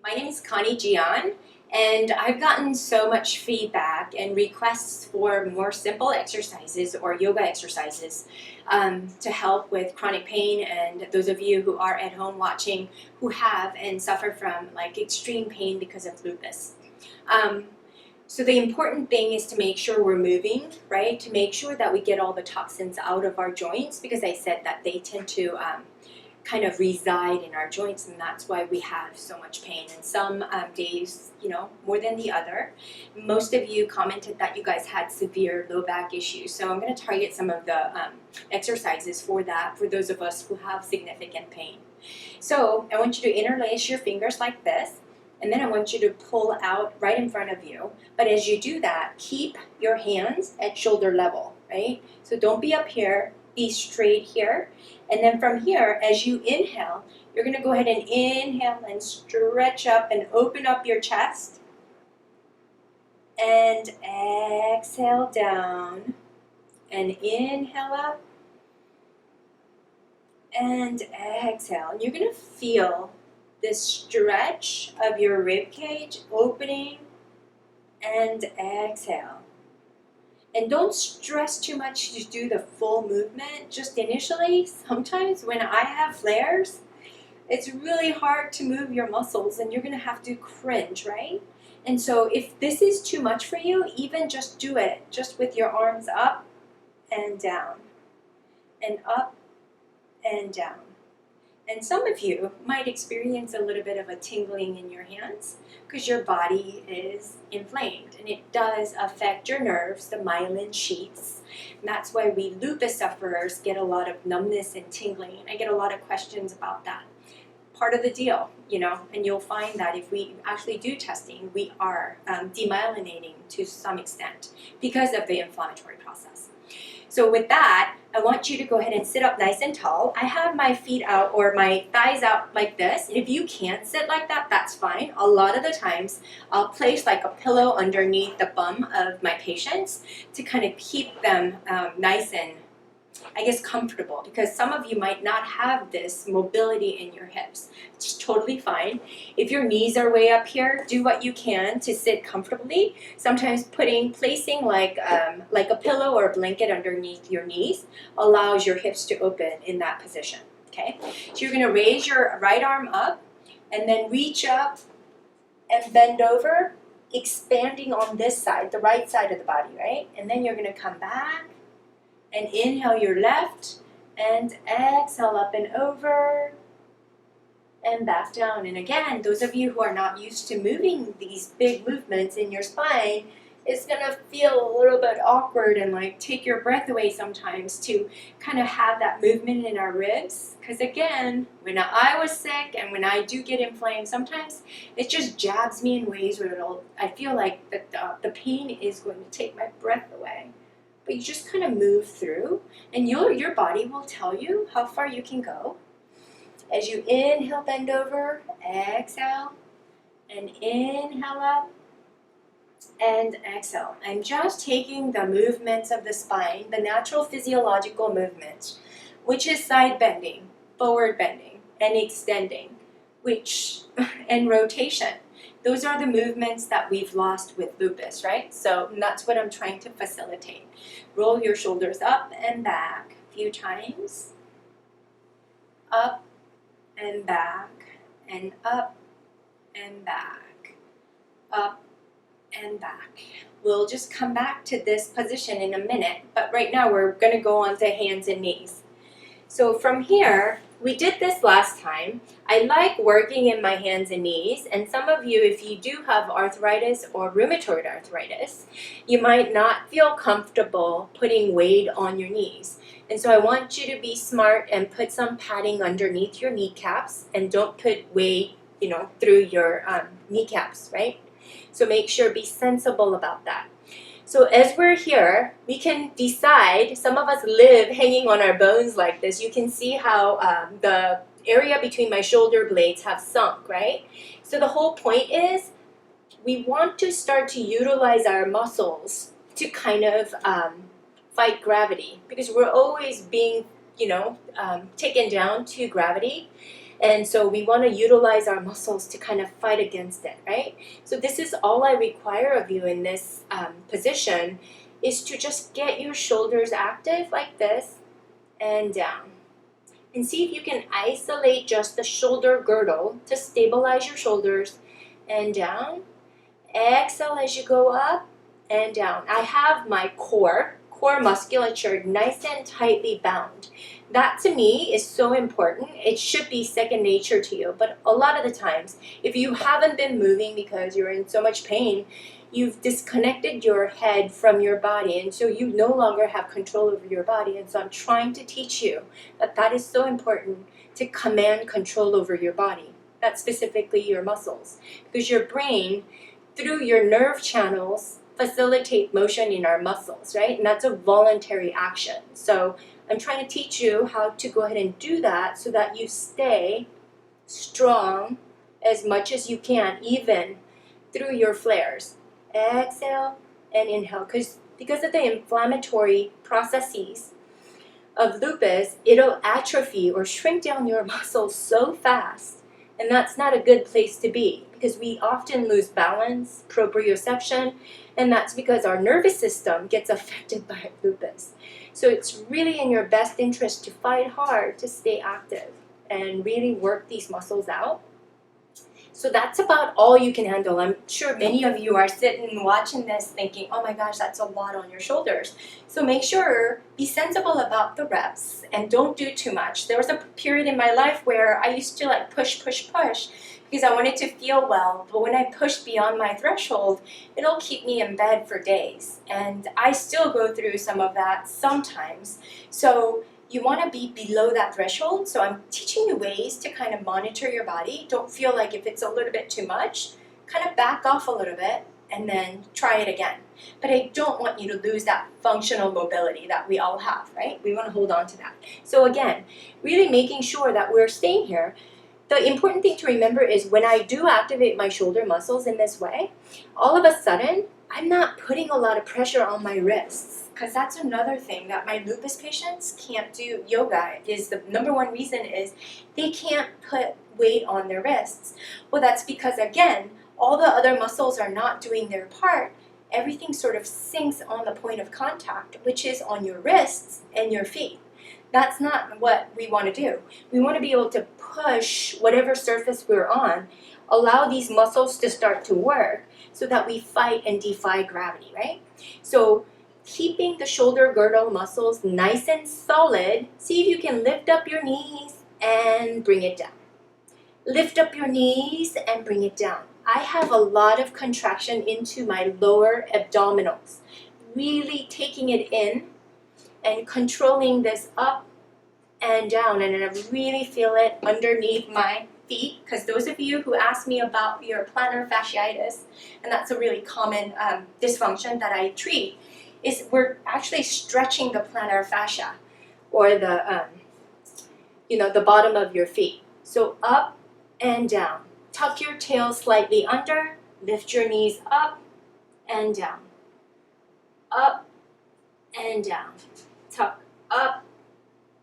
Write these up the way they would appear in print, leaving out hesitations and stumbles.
My name is Connie Gian, and I've gotten so much feedback and requests for more simple exercises or yoga exercises to help with chronic pain. And those of you who are at home watching who have and suffer from like extreme pain because of lupus. So the important thing is to make sure we're moving, right? To make sure that we get all the toxins out of our joints, because I said that they tend to kind of reside in our joints, and that's why we have so much pain. And some days, more than the other. Most of you commented that you guys had severe low back issues, so I'm going to target some of the exercises for that, for those of us who have significant pain. So I want you to interlace your fingers like this, and then I want you to pull out right in front of you. But as you do that, keep your hands at shoulder level, right? So don't be up here, be straight here. And then from here, as you inhale, you're going to go ahead and inhale and stretch up and open up your chest. And exhale down. And inhale up. And exhale. And you're going to feel this stretch of your rib cage opening and exhale. And don't stress too much to do the full movement. Just initially, sometimes when I have flares, it's really hard to move your muscles and you're going to have to cringe, right? And so if this is too much for you, even just do it just with your arms up and down and up and down. And some of you might experience a little bit of a tingling in your hands because your body is inflamed, and it does affect your nerves, the myelin sheaths. And that's why we lupus sufferers get a lot of numbness and tingling. And I get a lot of questions about that. Part of the deal, and you'll find that if we actually do testing, we are demyelinating to some extent because of the inflammatory process. So with that, I want you to go ahead and sit up nice and tall. I have my feet out or my thighs out like this. If you can't sit like that, that's fine. A lot of the times, I'll place like a pillow underneath the bum of my patients to kind of keep them nice and, comfortable, because some of you might not have this mobility in your hips. It's totally fine. If your knees are way up here, do what you can to sit comfortably. Sometimes placing like a pillow or a blanket underneath your knees allows your hips to open in that position, okay? So you're gonna raise your right arm up and then reach up and bend over, expanding on this side, the right side of the body, right? And then you're gonna come back and inhale your left and exhale up and over and back down. And again, those of you who are not used to moving these big movements in your spine, it's gonna feel a little bit awkward and like take your breath away sometimes to kind of have that movement in our ribs. Because again, when I was sick and when I do get inflamed, sometimes it just jabs me in ways where I feel like the pain is going to take my breath away. But you just kind of move through, and your body will tell you how far you can go. As you inhale, bend over, exhale, and inhale up, and exhale. I'm just taking the movements of the spine, the natural physiological movements, which is side bending, forward bending, and extending, and rotation. Those are the movements that we've lost with lupus, right? So that's what I'm trying to facilitate. Roll your shoulders up and back a few times. Up and back, and up and back, up and back. We'll just come back to this position in a minute, but right now we're going to go on to hands and knees. So from here, we did this last time. I like working in my hands and knees, and some of you, if you do have arthritis or rheumatoid arthritis, you might not feel comfortable putting weight on your knees. And so I want you to be smart and put some padding underneath your kneecaps, and don't put weight, through your kneecaps, right? So make sure, be sensible about that. So as we're here, we can decide, some of us live hanging on our bones like this. You can see how the area between my shoulder blades have sunk, right? So the whole point is we want to start to utilize our muscles to kind of fight gravity, because we're always being, taken down to gravity. And so we want to utilize our muscles to kind of fight against it, right? So this is all I require of you in this position, is to just get your shoulders active like this and down. And see if you can isolate just the shoulder girdle to stabilize your shoulders and down. Exhale as you go up and down. I have my core musculature nice and tightly bound. That to me is so important. It should be second nature to you, but a lot of the times, if you haven't been moving because you're in so much pain, you've disconnected your head from your body, and so you no longer have control over your body. And so I'm trying to teach you that that is so important, to command control over your body. That's specifically your muscles, because your brain, through your nerve channels, facilitate motion in our muscles, right? And that's a voluntary action. So I'm trying to teach you how to go ahead and do that so that you stay strong as much as you can, even through your flares. Exhale and inhale, because of the inflammatory processes of lupus, it'll atrophy or shrink down your muscles so fast, and that's not a good place to be, because we often lose balance, proprioception, and that's because our nervous system gets affected by lupus. So it's really in your best interest to fight hard to stay active and really work these muscles out. So that's about all you can handle. I'm sure many of you are sitting watching this thinking, oh my gosh, that's a lot on your shoulders. So make sure, be sensible about the reps and don't do too much. There was a period in my life where I used to like push because I wanted to feel well. But when I push beyond my threshold, it'll keep me in bed for days. And I still go through some of that sometimes. So you want to be below that threshold. So I'm teaching you ways to kind of monitor your body. Don't feel like if it's a little bit too much, kind of back off a little bit and then try it again. But I don't want you to lose that functional mobility that we all have, right? We want to hold on to that. So again, really making sure that we're staying here. The important thing to remember is when I do activate my shoulder muscles in this way, all of a sudden, I'm not putting a lot of pressure on my wrists. Because that's another thing that my lupus patients can't do yoga, is the number one reason is they can't put weight on their wrists. Well, that's because, again, all the other muscles are not doing their part. Everything sort of sinks on the point of contact, which is on your wrists and your feet. That's not what we want to do. We want to be able to push whatever surface we're on, allow these muscles to start to work so that we fight and defy gravity, right? So keeping the shoulder girdle muscles nice and solid, see if you can lift up your knees and bring it down. Lift up your knees and bring it down. I have a lot of contraction into my lower abdominals, really taking it in and controlling this up and down, and I really feel it underneath my feet, because those of you who ask me about your plantar fasciitis, and that's a really common dysfunction that I treat, is we're actually stretching the plantar fascia, or the the bottom of your feet. So up and down. Tuck your tail slightly under, lift your knees up and down. Up and down. Tuck up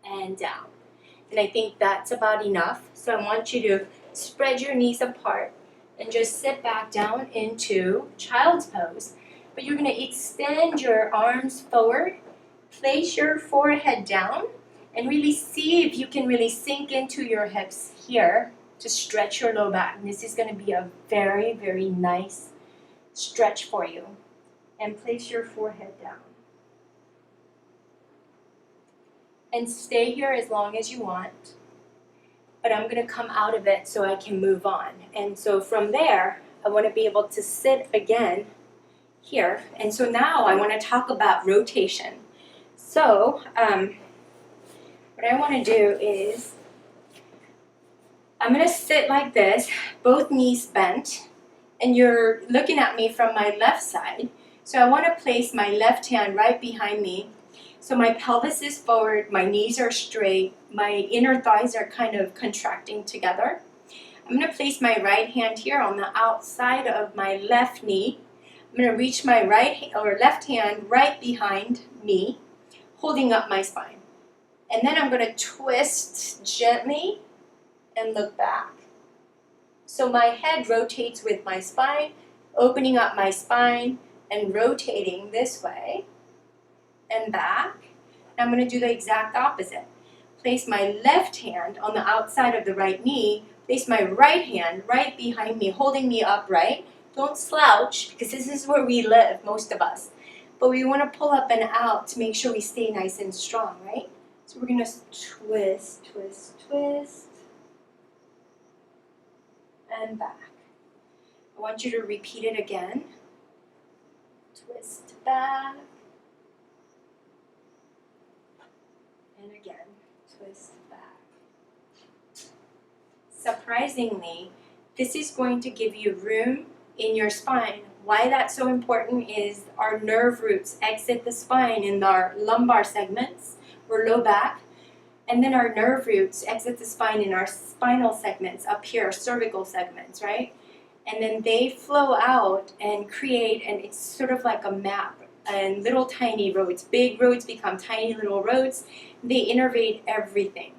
and down. And I think that's about enough. So I want you to spread your knees apart and just sit back down into child's pose. But you're going to extend your arms forward, place your forehead down, and really see if you can really sink into your hips here to stretch your low back. And this is going to be a very, very nice stretch for you. And place your forehead down. And stay here as long as you want. But I'm going to come out of it so I can move on. And so from there, I want to be able to sit again here. And so now I want to talk about rotation. So what I want to do is I'm going to sit like this, both knees bent, and you're looking at me from my left side. So I want to place my left hand right behind me. So my pelvis is forward, my knees are straight, my inner thighs are kind of contracting together. I'm going to place my right hand here on the outside of my left knee. I'm going to reach my left hand right behind me, holding up my spine. And then I'm going to twist gently and look back. So my head rotates with my spine, opening up my spine and rotating this way and back. And I'm going to do the exact opposite. Place my left hand on the outside of the right knee, place my right hand right behind me, holding me upright. Don't slouch, because this is where we live, most of us. But we want to pull up and out to make sure we stay nice and strong, right? So we're going to twist, twist, twist, and back. I want you to repeat it again. Twist back, and again, twist back. Surprisingly, this is going to give you room in your spine. Why that's so important is our nerve roots exit the spine in our lumbar segments, or low back, and then our nerve roots exit the spine in our spinal segments, up here, cervical segments, right? And then they flow out and create, and it's sort of like a map, and little tiny roads. Big roads become tiny little roads. They innervate everything.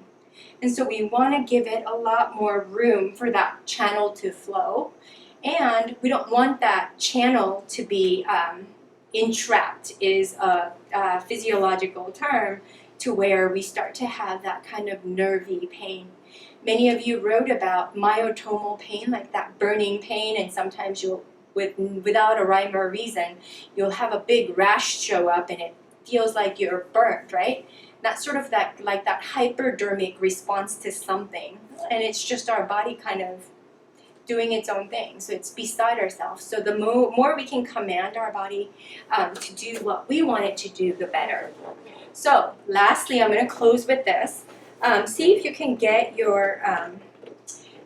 And so we want to give it a lot more room for that channel to flow. And we don't want that channel to be entrapped, is a physiological term, to where we start to have that kind of nervy pain. Many of you wrote about myotomal pain, like that burning pain, and sometimes you'll, without a rhyme or reason, you'll have a big rash show up and it feels like you're burned, right? That's sort of like that hypodermic response to something, and it's just our body kind of doing its own thing. So it's beside ourselves. So the more we can command our body to do what we want it to do, the better. So lastly, I'm going to close with this. See if you can get your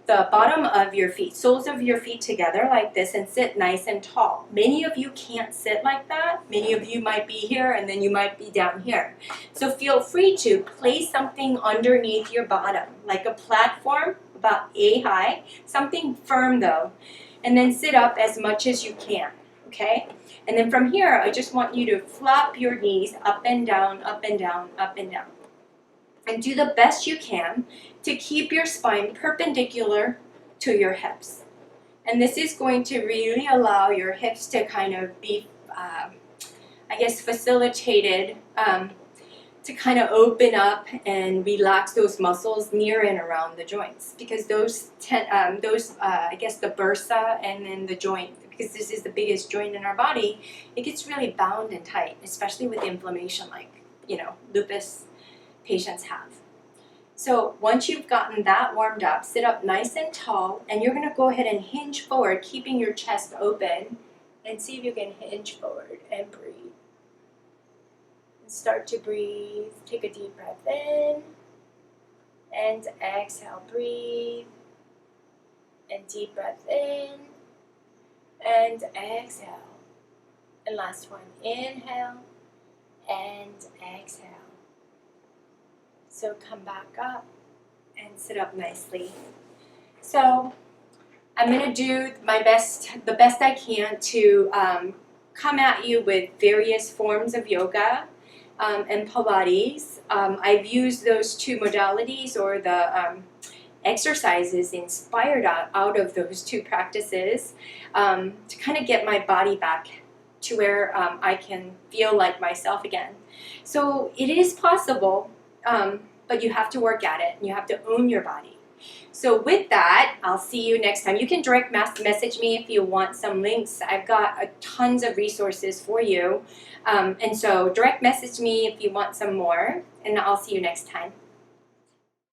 the bottom of your feet, soles of your feet together like this, and sit nice and tall. Many of you can't sit like that. Many of you might be here and then you might be down here. So feel free to place something underneath your bottom, like a platform about high, something firm though, and then sit up as much as you can, okay? And then from here, I just want you to flop your knees up and down, up and down, up and down. And do the best you can to keep your spine perpendicular to your hips. And this is going to really allow your hips to kind of be, I guess, facilitated to kind of open up and relax those muscles near and around the joints. Because I guess the bursa and then the joint, because this is the biggest joint in our body, it gets really bound and tight, especially with inflammation like, lupus patients have. So once you've gotten that warmed up, sit up nice and tall, and you're going to go ahead and hinge forward, keeping your chest open, and see if you can hinge forward and breathe. And start to breathe. Take a deep breath in, and exhale. Breathe, and deep breath in, and exhale. And last one, inhale, and exhale. So come back up and sit up nicely. So I'm going to do the best I can to come at you with various forms of yoga and Pilates. I've used those two modalities, or the exercises inspired out of those two practices, to kind of get my body back to where I can feel like myself again. So it is possible. But you have to work at it, and you have to own your body. So with that, I'll see you next time. You can direct message me if you want some links. I've got tons of resources for you. And so direct message me if you want some more, and I'll see you next time.